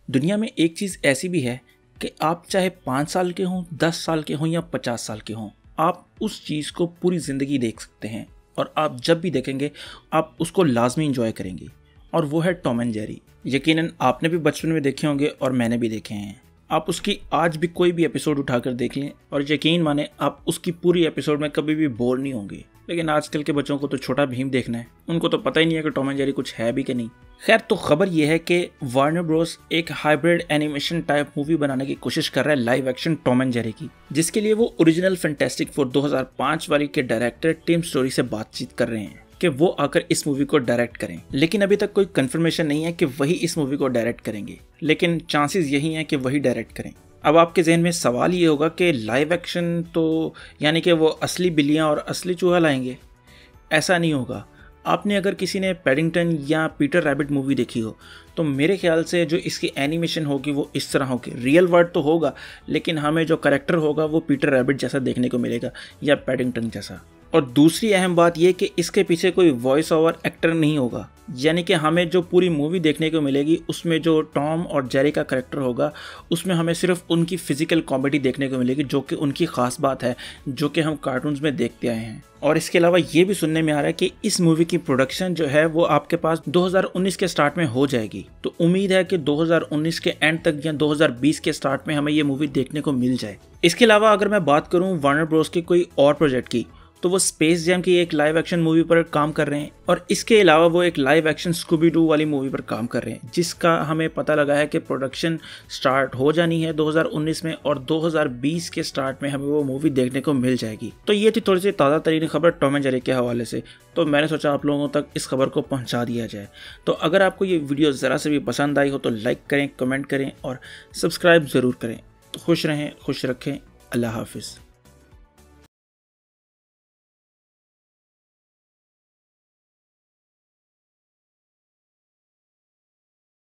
दुनिया में एक चीज़ ऐसी भी है कि आप चाहे 5 साल के हों, 10 साल के हों या 50 साल के हों, आप उस चीज़ को पूरी ज़िंदगी देख सकते हैं और आप जब भी देखेंगे आप उसको लाजमी इंजॉय करेंगे। और वो है टॉम एंड जेरी। यकीनन आपने भी बचपन में देखे होंगे और मैंने भी देखे हैं। आप उसकी आज भी कोई भी एपिसोड उठाकर देख लें और यकीन माने आप उसकी पूरी एपिसोड में कभी भी बोर नहीं होंगे। लेकिन आजकल के बच्चों को तो छोटा भीम देखना है, उनको तो पता ही नहीं है कि टॉम एंड जेरी कुछ है भी कि नहीं। खैर, तो खबर यह है कि वार्नर ब्रोस एक हाइब्रिड एनिमेशन टाइप मूवी बनाने की कोशिश कर रहा है live action Tom and Jerry की, जिसके लिए वो ओरिजिनल फैंटास्टिक फोर 2005 वाली के डायरेक्टर टिम स्टोरी से बातचीत कर रहे हैं कि वो आकर इस मूवी को डायरेक्ट करें। लेकिन अभी तक कोई कंफर्मेशन नहीं है कि वही इस मूवी को डायरेक्ट करेंगे, लेकिन चांसेस यही हैं कि वही डायरेक्ट करें। अब आपके जहन में सवाल ये होगा कि लाइव एक्शन तो यानी कि वो असली बिल्लियाँ और असली चूहा लाएंगे? ऐसा नहीं होगा। आपने अगर किसी ने पैडिंगटन या पीटर रैबिट मूवी देखी हो तो मेरे ख्याल से जो इसकी एनिमेशन होगी वो इस तरह होगी। रियल वर्ड तो होगा, लेकिन हमें जो कैरेक्टर होगा वो पीटर रैबिट जैसा देखने को मिलेगा या पैडिंगटन जैसा। और दूसरी अहम बात यह कि इसके पीछे कोई वॉइस ओवर एक्टर नहीं होगा, यानी कि हमें जो पूरी मूवी देखने को मिलेगी उसमें जो टॉम और जेरी का कैरेक्टर होगा उसमें हमें सिर्फ उनकी फिजिकल कॉमेडी देखने को मिलेगी, जो कि उनकी ख़ास बात है, जो कि हम कार्टून्स में देखते आए हैं। और इसके अलावा ये भी सुनने में आ रहा है कि इस मूवी की प्रोडक्शन जो है वो आपके पास 2019 के स्टार्ट में हो जाएगी। तो उम्मीद है कि 2019 के एंड तक या 2020 के स्टार्ट में हमें ये मूवी देखने को मिल जाए। इसके अलावा अगर मैं बात करूँ वार्नर ब्रोस के कोई और प्रोजेक्ट की, तो वो स्पेस जैम की एक लाइव एक्शन मूवी पर काम कर रहे हैं और इसके अलावा वो एक लाइव एक्शन स्कूबी डू वाली मूवी पर काम कर रहे हैं, जिसका हमें पता लगा है कि प्रोडक्शन स्टार्ट हो जानी है 2019 में और 2020 के स्टार्ट में हमें वो मूवी देखने को मिल जाएगी। तो ये थी थोड़ी सी ताज़ा तरीन खबर टॉम एंड जेरी के हवाले से, तो मैंने सोचा आप लोगों तक इस खबर को पहुँचा दिया जाए। तो अगर आपको ये वीडियो ज़रा से भी पसंद आई हो तो लाइक करें, कमेंट करें और सब्सक्राइब ज़रूर करें। तो खुश रहें, खुश रखें। अल्लाह हाफिज़।